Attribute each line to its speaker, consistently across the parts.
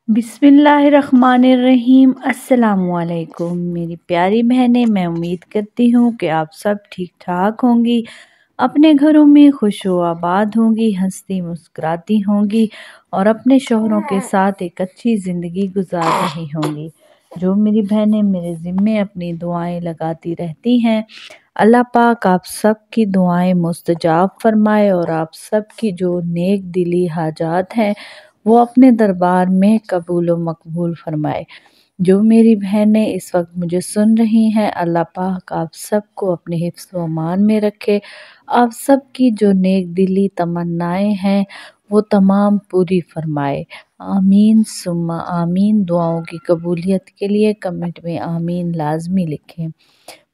Speaker 1: बिस्मिल्लाहिर्रहमानिर्रहीम। अस्सलामुअलैकुम मेरी प्यारी बहनें, मैं उम्मीद करती हूँ कि आप सब ठीक ठाक होंगी, अपने घरों में खुश व आबाद होंगी, हंसती मुस्कुराती होंगी और अपने शौहरों के साथ एक अच्छी ज़िंदगी गुजार रही होंगी। जो मेरी बहनें मेरे ज़िम्मे अपनी दुआएं लगाती रहती हैं, अल्लाह पाक आप सब की दुआएं मुस्तजाब फरमाए और आप सब की जो नेक दिली हाजात हैं वो अपने दरबार में कबूल व मकबूल फरमाए। जो मेरी बहनें इस वक्त मुझे सुन रही हैं, अल्लाह पाक आप सबको अपने हिफ्ज़ व अमान में रखे। आप सब की जो नेक दिली तमन्नाएं हैं वो तमाम पूरी फरमाए। आमीन सुम्मा आमीन। दुआओं की कबूलियत के लिए कमेंट में आमीन लाजमी लिखें।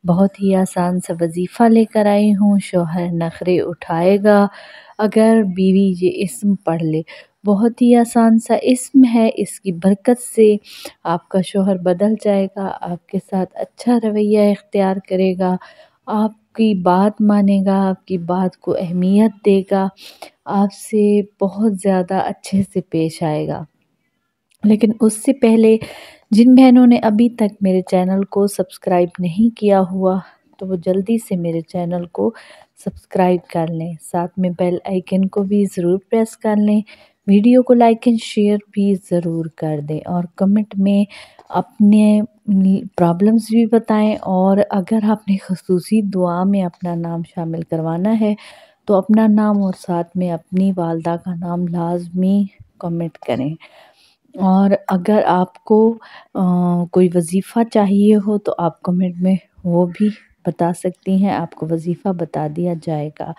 Speaker 1: बहुत ही आसान सा वजीफ़ा लेकर आई हूँ। शौहर नखरे उठाएगा अगर बीवी ये इस्म पढ़ ले। बहुत ही आसान सा इस्म है, इसकी बरकत से आपका शौहर बदल जाएगा, आपके साथ अच्छा रवैया इख्तियार करेगा, आपकी बात मानेगा, आपकी बात को अहमियत देगा, आपसे बहुत ज़्यादा अच्छे से पेश आएगा। लेकिन उससे पहले जिन बहनों ने अभी तक मेरे चैनल को सब्सक्राइब नहीं किया हुआ तो वो जल्दी से मेरे चैनल को सब्सक्राइब कर लें, साथ में बेल आइकन को भी ज़रूर प्रेस कर लें, वीडियो को लाइक एंड शेयर भी ज़रूर कर दें और कमेंट में अपने प्रॉब्लम्स भी बताएं। और अगर आपने ख़ुसूसी दुआ में अपना नाम शामिल करवाना है तो अपना नाम और साथ में अपनी वालदा का नाम लाजमी कमेंट करें। और अगर आपको कोई वजीफ़ा चाहिए हो तो आप कमेंट में वो भी बता सकती हैं, आपको वजीफ़ा बता दिया जाएगा।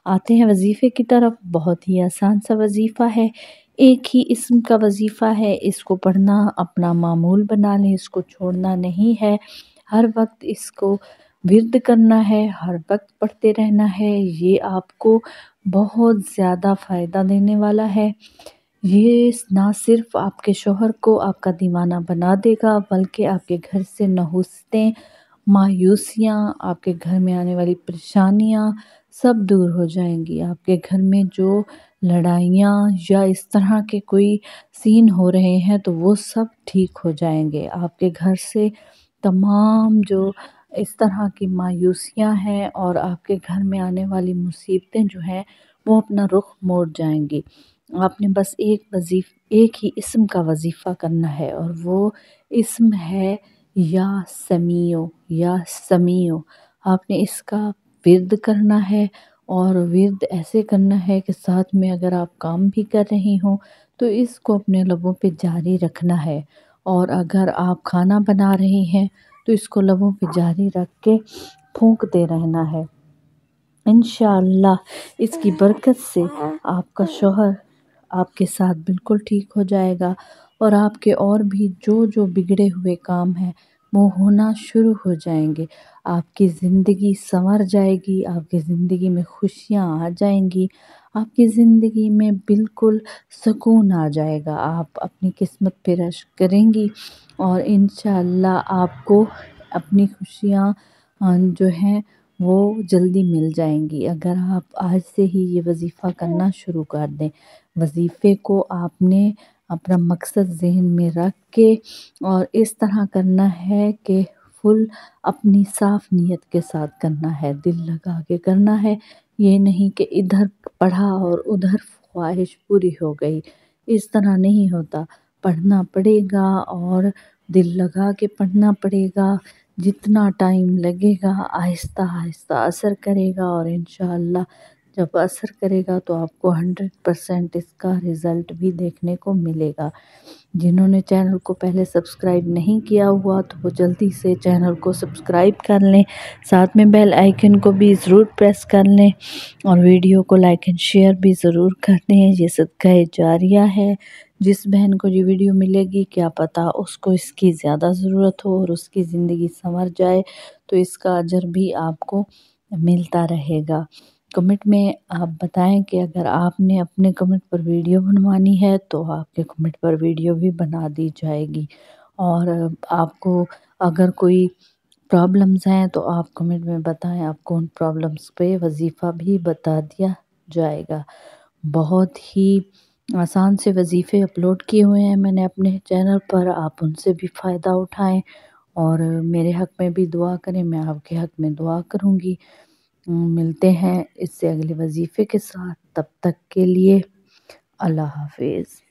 Speaker 1: आते हैं वजीफ़े की तरफ। बहुत ही आसान सा वजीफ़ा है, एक ही इस्म का वजीफ़ा है, इसको पढ़ना अपना मामूल बना लें, इसको छोड़ना नहीं है, हर वक्त इसको विर्द करना है, हर वक्त पढ़ते रहना है। ये आपको बहुत ज़्यादा फ़ायदा देने वाला है। ये ना सिर्फ आपके शौहर को आपका दीवाना बना देगा बल्कि आपके घर से नहुस्तें, मायूसियाँ, आपके घर में आने वाली परेशानियाँ सब दूर हो जाएंगी। आपके घर में जो लड़ाइयाँ या इस तरह के कोई सीन हो रहे हैं तो वो सब ठीक हो जाएंगे। आपके घर से तमाम जो इस तरह की मायूसियाँ हैं और आपके घर में आने वाली मुसीबतें जो हैं वो अपना रुख मोड़ जाएंगी। आपने बस एक ही इस्म का वजीफ़ा करना है और वो इस्म है या समीओ या समीओ। आपने इसका विर्द करना है और विर्द ऐसे करना है कि साथ में अगर आप काम भी कर रही हों तो इसको अपने लबों पे जारी रखना है और अगर आप खाना बना रही हैं तो इसको लबों पे जारी रख के फूंकते रहना है। इंशाअल्लाह इसकी बरकत से आपका शौहर आपके साथ बिल्कुल ठीक हो जाएगा और आपके और भी जो जो बिगड़े हुए काम हैं वो होना शुरू हो जाएंगे। आपकी ज़िंदगी संवर जाएगी, आपकी ज़िंदगी में खुशियाँ आ जाएंगी, आपकी ज़िंदगी में बिल्कुल सुकून आ जाएगा। आप अपनी किस्मत पे रश्क करेंगी और इंशाअल्लाह आपको अपनी खुशियाँ जो हैं वो जल्दी मिल जाएंगी अगर आप आज से ही ये वजीफ़ा करना शुरू कर दें। वजीफ़े को आपने अपना मकसद ज़हन में रख के और इस तरह करना है कि फुल अपनी साफ़ नीयत के साथ करना है, दिल लगा के करना है। ये नहीं कि इधर पढ़ा और उधर ख्वाहिश पूरी हो गई, इस तरह नहीं होता। पढ़ना पड़ेगा और दिल लगा के पढ़ना पड़ेगा। जितना टाइम लगेगा आहिस्ता आहिस्ता असर करेगा और इंशाअल्लाह जब असर करेगा तो आपको 100% इसका रिज़ल्ट भी देखने को मिलेगा। जिन्होंने चैनल को पहले सब्सक्राइब नहीं किया हुआ तो वो जल्दी से चैनल को सब्सक्राइब कर लें, साथ में बेल आइकन को भी ज़रूर प्रेस कर लें और वीडियो को लाइक एंड शेयर भी ज़रूर कर दें। ये सदका जारिया है, जिस बहन को ये वीडियो मिलेगी क्या पता उसको इसकी ज़्यादा ज़रूरत हो और उसकी ज़िंदगी संवर जाए तो इसका अजर भी आपको मिलता रहेगा। कमेंट में आप बताएं कि अगर आपने अपने कमेंट पर वीडियो बनवानी है तो आपके कमेंट पर वीडियो भी बना दी जाएगी और आपको अगर कोई प्रॉब्लम्स हैं तो आप कमेंट में बताएं, आपको उन प्रॉब्लम्स पे वजीफ़ा भी बता दिया जाएगा। बहुत ही آسان سے وظیفے اپلوڈ کیے ہوئے ہیں میں نے اپنے چینل پر، آپ ان سے بھی فائدہ اٹھائیں اور میرے حق میں بھی دعا کریں، میں آپ کے حق میں دعا کروں گی۔ ملتے ہیں اس سے اگلے وظیفے کے ساتھ، تب تک کے لیے اللہ حافظ۔